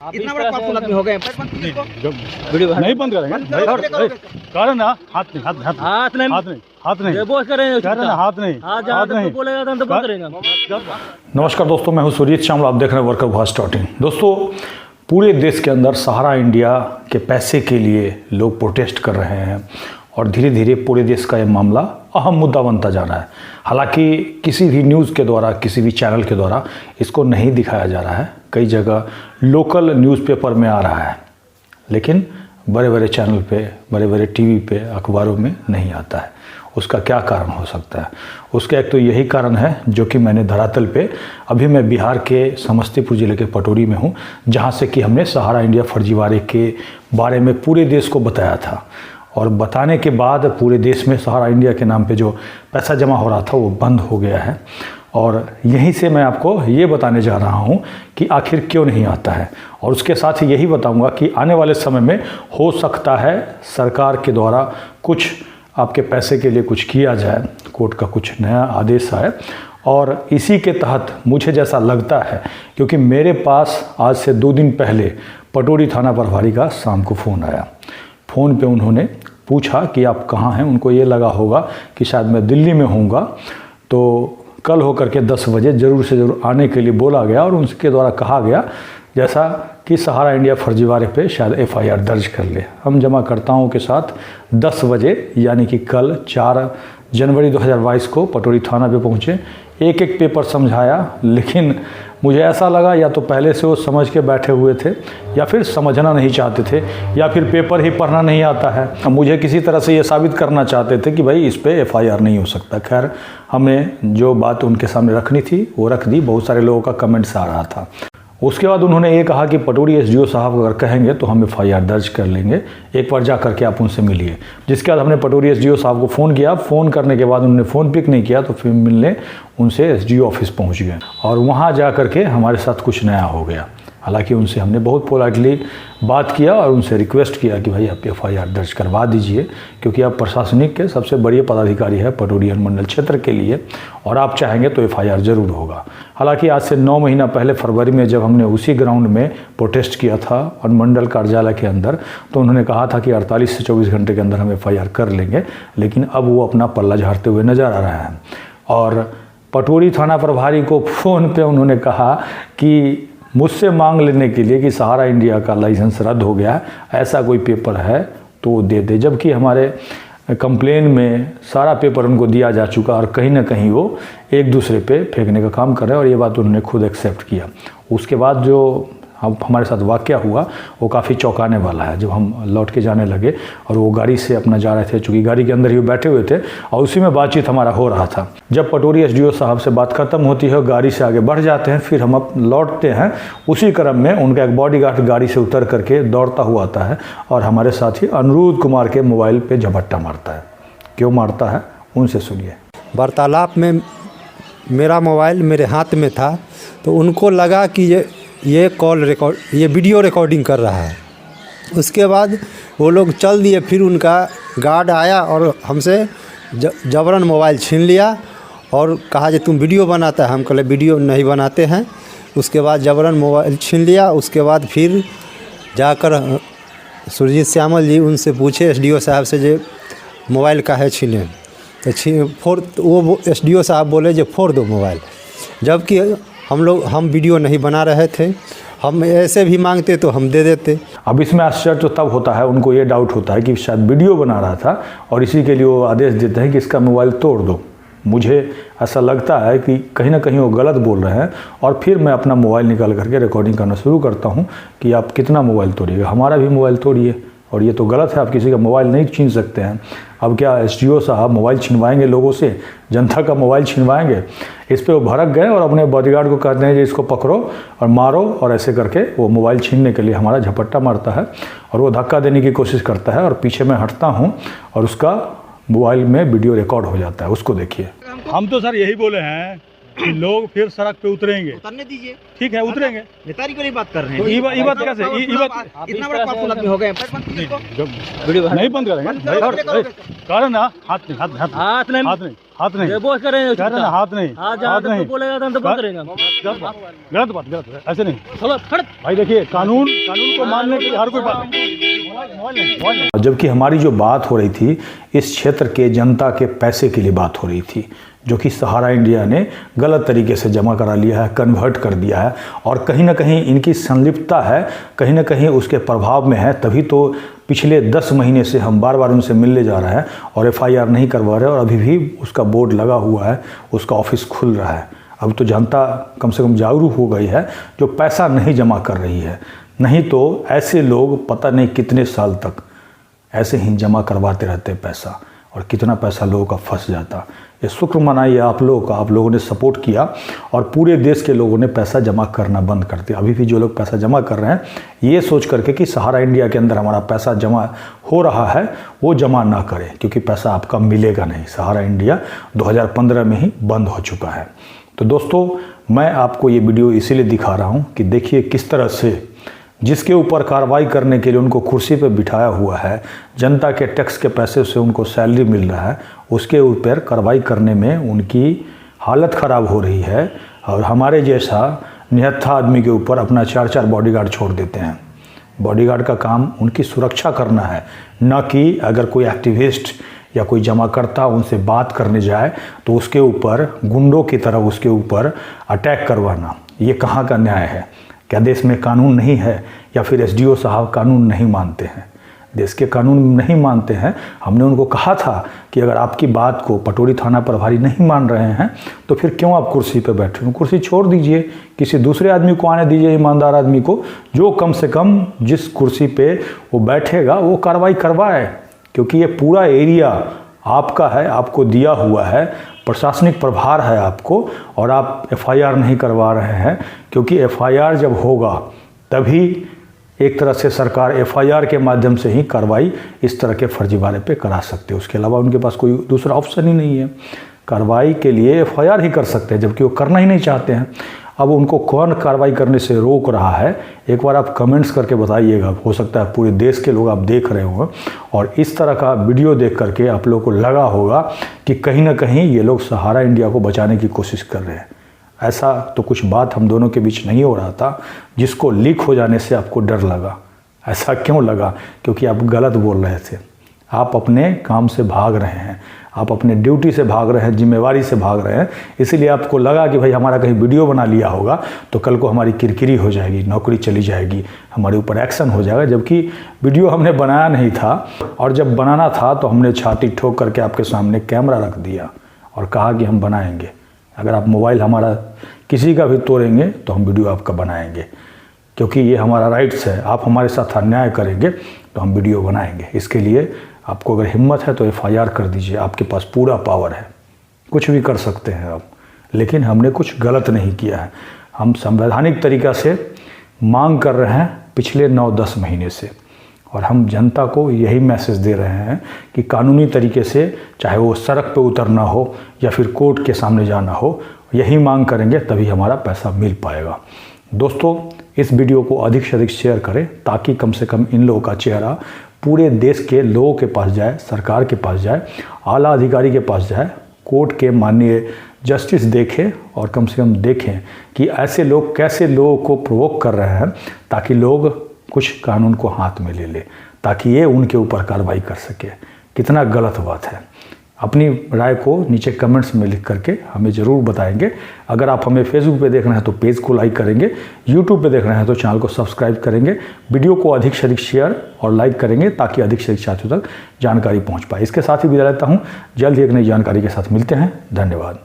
इतना बड़ा पावरफुल आदमी हो गए वीडियो नहीं बंद करेंगे कारण हाथ नहीं बोलेगा तो बंद करेंगे। नमस्कार दोस्तों, मैं हूं सुरीत श्यामल, आप देख रहे हैं वर्कर वॉइस .in। दोस्तों, पूरे देश के अंदर सहारा इंडिया के पैसे के लिए लोग प्रोटेस्ट कर रहे हैं और धीरे धीरे पूरे देश का ये मामला अहम मुद्दा बनता जा रहा है। हालांकि किसी भी न्यूज़ के द्वारा, किसी भी चैनल के द्वारा इसको नहीं दिखाया जा रहा है। कई जगह लोकल न्यूज़पेपर में आ रहा है, लेकिन बड़े बड़े चैनल पे, बड़े बड़े टीवी पे, अखबारों में नहीं आता है। उसका क्या कारण हो सकता है? उसका एक तो यही कारण है जो कि मैंने धरातल पे, अभी मैं बिहार के समस्तीपुर ज़िले के पटोरी में हूँ, जहाँ से कि हमने सहारा इंडिया फर्जीवाड़े के बारे में पूरे देश को बताया था। और बताने के बाद पूरे देश में सहारा इंडिया के नाम पे जो पैसा जमा हो रहा था वो बंद हो गया है। और यहीं से मैं आपको ये बताने जा रहा हूँ कि आखिर क्यों नहीं आता है, और उसके साथ ही यही बताऊँगा कि आने वाले समय में हो सकता है सरकार के द्वारा कुछ आपके पैसे के लिए कुछ किया जाए, कोर्ट का कुछ नया आदेश आए। और इसी के तहत मुझे जैसा लगता है, क्योंकि मेरे पास आज से 2 दिन पहले पटोरी थाना प्रभारी का शाम को फ़ोन आया। फ़ोन पे उन्होंने पूछा कि आप कहाँ हैं। उनको ये लगा होगा कि शायद मैं दिल्ली में होऊंगा, तो कल होकर के 10 बजे ज़रूर से ज़रूर आने के लिए बोला गया। और उनके द्वारा कहा गया जैसा कि सहारा इंडिया फर्जीवाड़े पे शायद FIR दर्ज कर ले। हम जमाकर्ताओं के साथ 10 बजे यानी कि कल 4 जनवरी 2022 को पटोरी थाना पे पहुँचे। एक एक पेपर समझाया, लेकिन मुझे ऐसा लगा या तो पहले से वो समझ के बैठे हुए थे, या फिर समझना नहीं चाहते थे, या फिर पेपर ही पढ़ना नहीं आता है। मुझे किसी तरह से ये साबित करना चाहते थे कि भाई इस पे FIR नहीं हो सकता। खैर, हमने जो बात उनके सामने रखनी थी वो रख दी। बहुत सारे लोगों का कमेंट्स आ रहा था। उसके बाद उन्होंने ये कहा कि पटोरी SDO साहब अगर कहेंगे तो हम FIR दर्ज कर लेंगे, एक बार जा करके आप उनसे मिलिए। जिसके बाद हमने पटोरी SDO साहब को फ़ोन किया। फ़ोन करने के बाद उन्होंने फ़ोन पिक नहीं किया, तो फिर मिलने उनसे SDO ऑफिस पहुंच गए और वहां जा करके हमारे साथ कुछ नया हो गया। हालांकि उनसे हमने बहुत पोलाइटली बात किया और उनसे रिक्वेस्ट किया कि भाई आप FIR दर्ज करवा दीजिए, क्योंकि आप प्रशासनिक के सबसे बड़े पदाधिकारी है पटोरी अनुमंडल क्षेत्र के लिए, और आप चाहेंगे तो FIR ज़रूर होगा। हालांकि आज से 9 महीना पहले फरवरी में जब हमने उसी ग्राउंड में प्रोटेस्ट किया था अनुमंडल कार्यालय के अंदर, तो उन्होंने कहा था कि 48 से 24 घंटे के अंदर हम FIR कर लेंगे, लेकिन अब वो अपना पल्ला झाड़ते हुए नज़र आ रहा है। और पटोरी थाना प्रभारी को फ़ोन पे उन्होंने कहा कि मुझसे मांग लेने के लिए कि सहारा इंडिया का लाइसेंस रद्द हो गया है, ऐसा कोई पेपर है तो दे दे। जबकि हमारे कंप्लेन में सारा पेपर उनको दिया जा चुका, और कहीं ना कहीं वो एक दूसरे पे फेंकने का काम कर रहे हैं। और ये बात उन्होंने खुद एक्सेप्ट किया। उसके बाद जो हमारे साथ वाक़या हुआ वो काफ़ी चौंकाने वाला है। जब हम लौट के जाने लगे और वो गाड़ी से अपना जा रहे थे, चूँकि गाड़ी के अंदर ही वो बैठे हुए थे और उसी में बातचीत हमारा हो रहा था। जब पटोरी SDO साहब से बात खत्म होती है, गाड़ी से आगे बढ़ जाते हैं, फिर हम अब लौटते हैं। उसी क्रम में उनका एक बॉडीगार्ड गाड़ी से उतर करके दौड़ता हुआ आता है और हमारे साथी अनुरुद्ध कुमार के मोबाइल पर झपट्टा मारता है। क्यों मारता है, उनसे सुनिए। वार्तालाप में मेरा मोबाइल मेरे हाथ में था, तो उनको लगा कि ये कॉल रिकॉर्ड, ये वीडियो रिकॉर्डिंग कर रहा है। उसके बाद वो लोग चल दिए। फिर उनका गार्ड आया और हमसे जबरन मोबाइल छीन लिया और कहा कि तुम वीडियो बनाता है। हम कहे वीडियो नहीं बनाते हैं। उसके बाद जबरन मोबाइल छीन लिया। उसके बाद फिर जाकर सुरजीत श्यामल जी उनसे पूछे SDO साहब से, जो मोबाइल का है छीने, तो वो SDO साहब बोले जो फोड़ दो मोबाइल। जबकि हम वीडियो नहीं बना रहे थे, हम ऐसे भी मांगते तो हम दे देते। अब इसमें आश्चर्य तो तब होता है, उनको ये डाउट होता है कि शायद वीडियो बना रहा था और इसी के लिए वो आदेश देते हैं कि इसका मोबाइल तोड़ दो। मुझे ऐसा लगता है कि कहीं ना कहीं वो गलत बोल रहे हैं। और फिर मैं अपना मोबाइल निकाल करके रिकॉर्डिंग करना शुरू करता हूँ कि आप कितना मोबाइल तोड़िएगा, हमारा भी मोबाइल तोड़िए। और ये तो गलत है, आप किसी का मोबाइल नहीं छीन सकते हैं। अब क्या SDO साहब मोबाइल छिनवाएंगे लोगों से, जनता का मोबाइल छिनवाएंगे? इस पे वो भड़क गए और अपने बॉडीगार्ड को कहते हैं कि इसको पकड़ो और मारो, और ऐसे करके वो मोबाइल छीनने के लिए हमारा झपट्टा मारता है और वो धक्का देने की कोशिश करता है। और पीछे मैं हटता हूँ और उसका मोबाइल में वीडियो रिकॉर्ड हो जाता है। उसको देखिए। हम तो सर यही बोले हैं कि लोग फिर सड़क पे उतरेंगे। उतरने दीजिए, ठीक है, उतरेंगे। नेताजी की बात कर रहे हैं। तो ये बात कैसे? इतना बड़ा पावरफुल आदमी हो गए वीडियो नहीं बंद करेंगे कारण हाथ नहीं हाथ नहीं बोझ करेंगे कह रहे हैं हाथ नहीं हाँ जहाँ हाथ तक नहीं तो बोलेगा तो हम तो बंद करेंगे गलत बात ऐसे नहीं चलो खड़ भाई देखिए कानून को मानने के लिए हर कोई बात नहीं। जबकि हमारी जो बात हो रही थी इस क्षेत्र के जनता के पैसे के लिए बात हो रही थी, जो कि सहारा इंडिया ने गलत तरीके से जमा करा लिया है, कन्वर्ट कर दिया है और कहीं ना कहीं इनकी संलिप्तता है, कहीं ना कहीं उसके प्रभाव में है। तभी तो पिछले 10 महीने से हम बार बार उनसे मिलने जा रहे हैं और FIR नहीं करवा रहे और अभी भी उसका बोर्ड लगा हुआ है, उसका ऑफिस खुल रहा है। अब तो जनता कम से कम जागरूक हो गई है जो पैसा नहीं जमा कर रही है, नहीं तो ऐसे लोग पता नहीं कितने साल तक ऐसे ही जमा करवाते रहते पैसा और कितना पैसा लोगों का फंस जाता। ये शुक्र मनाइए आप लोगों का, आप लोगों ने सपोर्ट किया और पूरे देश के लोगों ने पैसा जमा करना बंद कर दिया। अभी भी जो लोग पैसा जमा कर रहे हैं ये सोच करके कि सहारा इंडिया के अंदर हमारा पैसा जमा हो रहा है, वो जमा ना करें क्योंकि पैसा आपका मिलेगा नहीं। सहारा इंडिया 2015 में ही बंद हो चुका है। तो दोस्तों मैं आपको ये वीडियो इसीलिए दिखा रहा हूँ कि देखिए किस तरह से जिसके ऊपर कार्रवाई करने के लिए उनको कुर्सी पर बिठाया हुआ है, जनता के टैक्स के पैसे से उनको सैलरी मिल रहा है, उसके ऊपर कार्रवाई करने में उनकी हालत ख़राब हो रही है और हमारे जैसा निहत्था आदमी के ऊपर अपना 4-4 बॉडीगार्ड छोड़ देते हैं। बॉडीगार्ड का काम उनकी सुरक्षा करना है, न कि अगर कोई एक्टिविस्ट या कोई जमाकर्ता उनसे बात करने जाए तो उसके ऊपर गुंडों की तरह उसके ऊपर अटैक करवाना। ये कहाँ का न्याय है? क्या देश में कानून नहीं है या फिर SDO साहब कानून नहीं मानते हैं? देश के कानून नहीं मानते हैं। हमने उनको कहा था कि अगर आपकी बात को पटोरी थाना प्रभारी नहीं मान रहे हैं तो फिर क्यों आप कुर्सी पर बैठे हो? कुर्सी छोड़ दीजिए, किसी दूसरे आदमी को आने दीजिए, ईमानदार आदमी को, जो कम से कम जिस कुर्सी पे वो बैठेगा वो कार्रवाई करवाए, क्योंकि ये पूरा एरिया आपका है, आपको दिया हुआ है, प्रशासनिक प्रभार है आपको और आप FIR नहीं करवा रहे हैं। क्योंकि FIR जब होगा तभी एक तरह से सरकार FIR के माध्यम से ही कार्रवाई इस तरह के फर्जीवाड़े पे करा सकते हैं। उसके अलावा उनके पास कोई दूसरा ऑप्शन ही नहीं है। कार्रवाई के लिए FIR ही कर सकते हैं, जबकि वो करना ही नहीं चाहते हैं। अब उनको कौन कार्रवाई करने से रोक रहा है, एक बार आप कमेंट्स करके बताइएगा। हो सकता है पूरे देश के लोग आप देख रहे हों और इस तरह का वीडियो देख करके आप लोगों को लगा होगा कि कहीं ना कहीं ये लोग सहारा इंडिया को बचाने की कोशिश कर रहे हैं। ऐसा तो कुछ बात हम दोनों के बीच नहीं हो रहा था, जिसको लीक हो जाने से आपको डर लगा। ऐसा क्यों लगा? क्योंकि आप गलत बोल रहे थे, आप अपने काम से भाग रहे हैं, आप अपने ड्यूटी से भाग रहे हैं, जिम्मेवारी से भाग रहे हैं। इसीलिए आपको लगा कि भाई हमारा कहीं वीडियो बना लिया होगा तो कल को हमारी किरकिरी हो जाएगी, नौकरी चली जाएगी, हमारे ऊपर एक्शन हो जाएगा। जबकि वीडियो हमने बनाया नहीं था और जब बनाना था तो हमने छाती ठोक करके आपके सामने कैमरा रख दिया और कहा कि हम बनाएंगे। अगर आप मोबाइल हमारा किसी का भी तोड़ेंगे तो हम वीडियो आपका बनाएंगे, क्योंकि ये हमारा राइट्स है। आप हमारे साथ अन्याय करेंगे तो हम वीडियो बनाएंगे। इसके लिए आपको अगर हिम्मत है तो FIR कर दीजिए, आपके पास पूरा पावर है, कुछ भी कर सकते हैं आप। लेकिन हमने कुछ गलत नहीं किया है। हम संवैधानिक तरीक़ा से मांग कर रहे हैं पिछले 9-10 महीने से और हम जनता को यही मैसेज दे रहे हैं कि कानूनी तरीके से, चाहे वो सड़क पे उतरना हो या फिर कोर्ट के सामने जाना हो, यही मांग करेंगे तभी हमारा पैसा मिल पाएगा। दोस्तों इस वीडियो को अधिक से अधिक शेयर करें ताकि कम से कम इन लोगों का चेहरा पूरे देश के लोगों के पास जाए, सरकार के पास जाए, आला अधिकारी के पास जाए, कोर्ट के माननीय जस्टिस देखें और कम से कम देखें कि ऐसे लोग कैसे लोगों को प्रोवोक कर रहे हैं, ताकि लोग कुछ कानून को हाथ में ले ले, ताकि ये उनके ऊपर कार्रवाई कर सके। कितना गलत बात है। अपनी राय को नीचे कमेंट्स में लिख करके हमें ज़रूर बताएंगे। अगर आप हमें फेसबुक पे देख रहे हैं तो पेज को लाइक करेंगे, यूट्यूब पे देख रहे हैं तो चैनल को सब्सक्राइब करेंगे, वीडियो को अधिक से अधिक शेयर और लाइक करेंगे ताकि अधिक से अधिक साथियों तक जानकारी पहुंच पाए। इसके साथ ही विदा लेता हूं, जल्द ही एक नई जानकारी के साथ मिलते हैं। धन्यवाद।